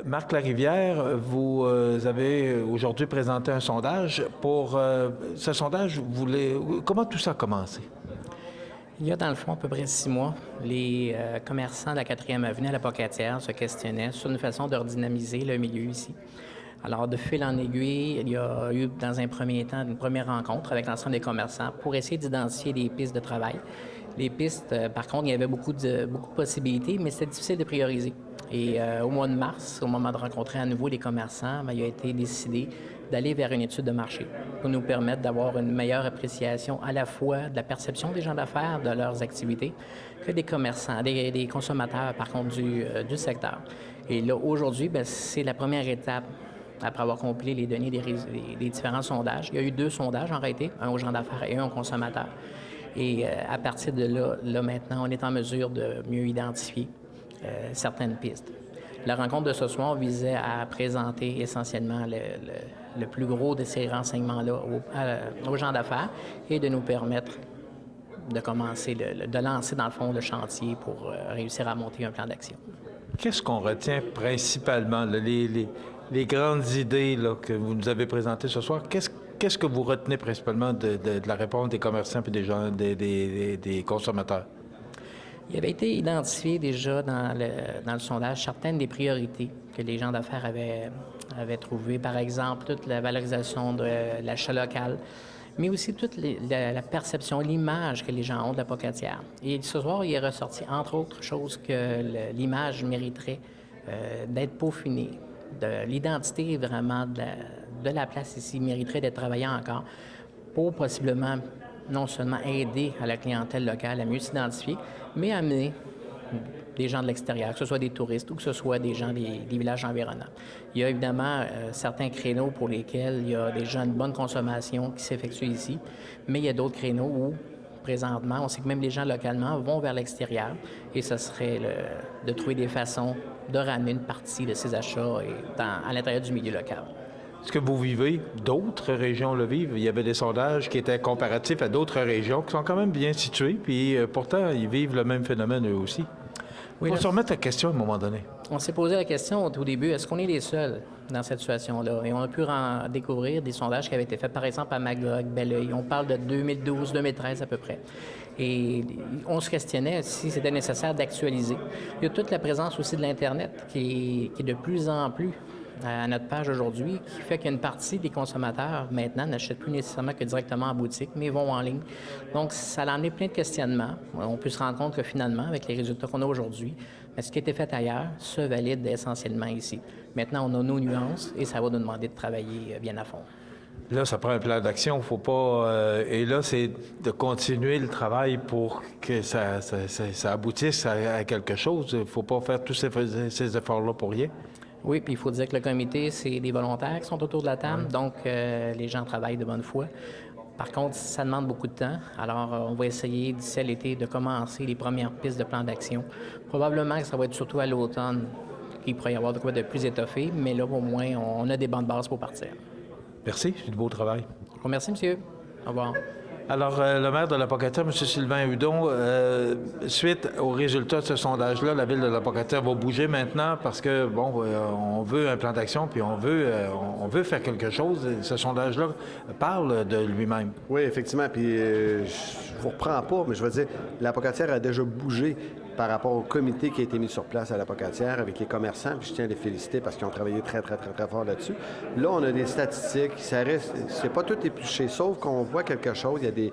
Marc Larivière, vous avez aujourd'hui présenté un sondage. Pour ce sondage, comment tout ça a commencé? Il y a dans le fond à peu près 6 mois, les commerçants de la 4e avenue à la Pocatière se questionnaient sur une façon de redynamiser le milieu ici. Alors, de fil en aiguille, il y a eu dans un premier temps une première rencontre avec l'ensemble des commerçants pour essayer d'identifier des pistes de travail. Les pistes, par contre, il y avait beaucoup de possibilités, mais c'était difficile de prioriser. Et au mois de mars, au moment de rencontrer à nouveau les commerçants, il a été décidé d'aller vers une étude de marché pour nous permettre d'avoir une meilleure appréciation à la fois de la perception des gens d'affaires, de leurs activités, que des commerçants, des consommateurs, par contre, du secteur. Et là, aujourd'hui, c'est la première étape après avoir compilé les données des différents sondages. Il y a eu 2 sondages en réalité, un aux gens d'affaires et un aux consommateurs. Et à partir de là, maintenant, on est en mesure de mieux identifier certaines pistes. La rencontre de ce soir visait à présenter essentiellement le plus gros de ces renseignements-là aux gens d'affaires et de nous permettre de commencer, de lancer dans le fond le chantier pour réussir à monter un plan d'action. Qu'est-ce qu'on retient principalement, là, les grandes idées là, que vous nous avez présentées ce soir? Qu'est-ce que vous retenez principalement de la réponse des commerçants et des consommateurs? Il avait été identifié déjà dans le sondage certaines des priorités que les gens d'affaires avaient trouvées. Par exemple, toute la valorisation de l'achat local, mais aussi toute la perception, l'image que les gens ont de la Pocatière. Et ce soir, il est ressorti, entre autres choses, que l'image mériterait d'être peaufinée. L'identité vraiment de la place ici mériterait d'être travaillée encore pour possiblement non seulement aider à la clientèle locale à mieux s'identifier, mais amener des gens de l'extérieur, que ce soit des touristes ou que ce soit des gens des villages environnants. Il y a évidemment certains créneaux pour lesquels il y a des gens de bonne consommation qui s'effectuent ici, mais il y a d'autres créneaux où, présentement, on sait que même les gens localement vont vers l'extérieur et ce serait de trouver des façons de ramener une partie de ces achats à l'intérieur du milieu local. Est-ce que vous vivez? D'autres régions le vivent. Il y avait des sondages qui étaient comparatifs à d'autres régions qui sont quand même bien situées, puis pourtant, ils vivent le même phénomène eux aussi. Oui, On se remettre la question à un moment donné. On s'est posé la question au tout début, est-ce qu'on est les seuls dans cette situation-là? Et on a pu découvrir des sondages qui avaient été faits, par exemple, à Magog, Belleuil. On parle de 2012-2013 à peu près. Et on se questionnait si c'était nécessaire d'actualiser. Il y a toute la présence aussi de l'Internet qui est de plus en plus à notre page aujourd'hui, qui fait qu'une partie des consommateurs, maintenant, n'achètent plus nécessairement que directement en boutique, mais vont en ligne. Donc, ça a amené plein de questionnements. On peut se rendre compte que finalement, avec les résultats qu'on a aujourd'hui, ce qui a été fait ailleurs se valide essentiellement ici. Maintenant, on a nos nuances et ça va nous demander de travailler bien à fond. Là, ça prend un plan d'action. Faut pas. Et là, c'est de continuer le travail pour que ça aboutisse à quelque chose. Il ne faut pas faire tous ces efforts-là pour rien. Oui, puis il faut dire que le comité, c'est des volontaires qui sont autour de la table, donc les gens travaillent de bonne foi. Par contre, ça demande beaucoup de temps. Alors, on va essayer d'ici à l'été de commencer les premières pistes de plan d'action. Probablement que ça va être surtout à l'automne qu'il pourrait y avoir de quoi de plus étoffé, mais là, au moins, on a des bonnes bases pour partir. Merci, c'est du beau travail. Merci, monsieur. Au revoir. Alors, le maire de la Pocatière, M. Sylvain Hudon, suite aux résultats de ce sondage-là, la ville de la Pocatière va bouger maintenant parce que, on veut un plan d'action, puis on veut faire quelque chose. Et ce sondage-là parle de lui-même. Oui, effectivement. Puis, je vous reprends pas, mais je veux dire, la Pocatière a déjà bougé par rapport au comité qui a été mis sur place à la Pocatière avec les commerçants, puis je tiens à les féliciter parce qu'ils ont travaillé très, très, très, très fort là-dessus. Là, on a des statistiques, ça reste, c'est pas tout épluché, sauf qu'on voit quelque chose, il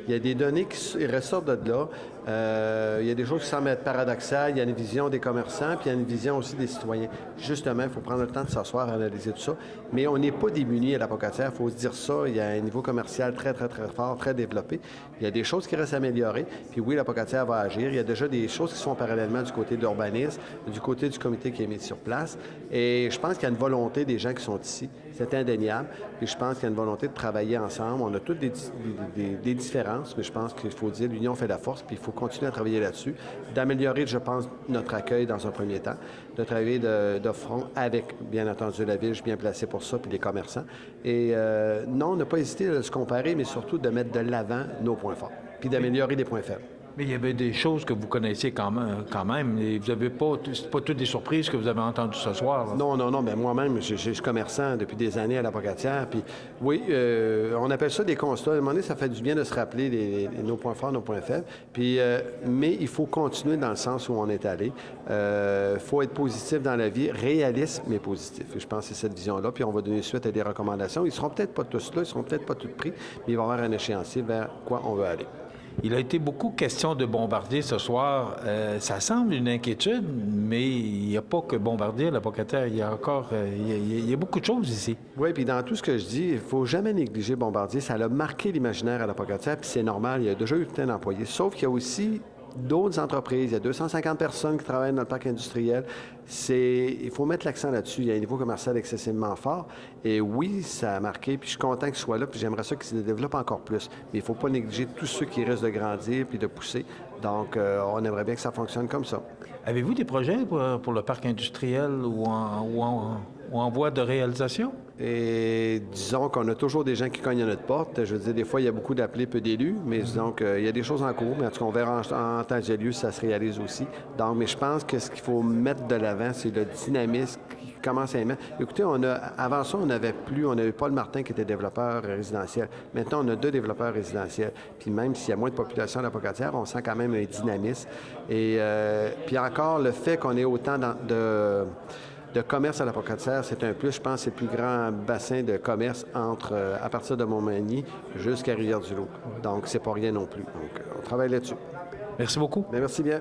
y a des données qui ressortent de là, il y a des choses qui semblent être paradoxales, il y a une vision des commerçants, puis il y a une vision aussi des citoyens. Justement, il faut prendre le temps de s'asseoir, analyser tout ça, mais on n'est pas démunis à la Pocatière, il faut se dire ça, il y a un niveau commercial très, très, très fort, très développé, il y a des choses qui restent améliorées, puis oui, la Pocatière va agir, il y a déjà des choses qui se font parallèlement du côté de l'urbanisme, du côté du comité qui est mis sur place. Et je pense qu'il y a une volonté des gens qui sont ici. C'est indéniable. Puis je pense qu'il y a une volonté de travailler ensemble. On a toutes des différences, mais je pense qu'il faut dire l'union fait la force, puis il faut continuer à travailler là-dessus, d'améliorer, je pense, notre accueil dans un premier temps, de travailler de front avec, bien entendu, la ville, je suis bien placé pour ça, puis les commerçants. Et non, ne pas hésiter à se comparer, mais surtout de mettre de l'avant nos points forts, puis d'améliorer les points faibles. Mais il y avait des choses que vous connaissiez quand même. Et vous n'avez pas, c'est pas toutes des surprises que vous avez entendues ce soir. Là. Non, non, non. Bien, moi-même, je suis commerçant depuis des années à l'Apocatière. Puis, oui, on appelle ça des constats. À un moment donné, ça fait du bien de se rappeler nos points forts, nos points faibles. Puis, mais il faut continuer dans le sens où on est allé. Il faut être positif dans la vie, réaliste, mais positif. Et je pense que c'est cette vision-là. Puis, on va donner suite à des recommandations. Ils ne seront peut-être pas tous là, ils ne seront peut-être pas tous pris, mais il va y avoir un échéancier vers quoi on veut aller. Il a été beaucoup question de Bombardier ce soir. Ça semble une inquiétude, mais il n'y a pas que Bombardier à l'Apocatière. Il y a encore il y a beaucoup de choses ici. Oui, puis dans tout ce que je dis, il ne faut jamais négliger Bombardier. Ça a marqué l'imaginaire à l'Apocatière, puis c'est normal. Il y a déjà eu plein d'employés. Sauf qu'il y a aussi d'autres entreprises. Il y a 250 personnes qui travaillent dans le parc industriel. Il faut mettre l'accent là-dessus. Il y a un niveau commercial excessivement fort. Et oui, ça a marqué, puis je suis content qu'il soit là, puis j'aimerais ça qu'il se développe encore plus. Mais il ne faut pas négliger tous ceux qui restent de grandir puis de pousser. Donc, on aimerait bien que ça fonctionne comme ça. Avez-vous des projets pour le parc industriel ou en voie de réalisation? Et disons qu'on a toujours des gens qui cognent à notre porte. Je veux dire, des fois, il y a beaucoup d'appelés, peu d'élus, mais disons qu'il y a des choses en cours, mais en tout cas, on verra en temps et lieu si ça se réalise aussi. Donc, mais je pense que ce qu'il faut mettre de l'avant, c'est le dynamisme qui commence à émettre. Écoutez, avant ça, on n'avait Paul Martin qui était développeur résidentiel. Maintenant, on a 2 développeurs résidentiels. Puis même s'il y a moins de population à l'Apocatière, on sent quand même un dynamisme. Et puis encore, le fait qu'on ait autant de commerce à l'Apocatière, c'est un plus. Je pense que c'est le plus grand bassin de commerce à partir de Montmagny jusqu'à Rivière-du-Loup. Donc, c'est pas rien non plus. Donc, on travaille là-dessus. Merci beaucoup. Bien, merci bien.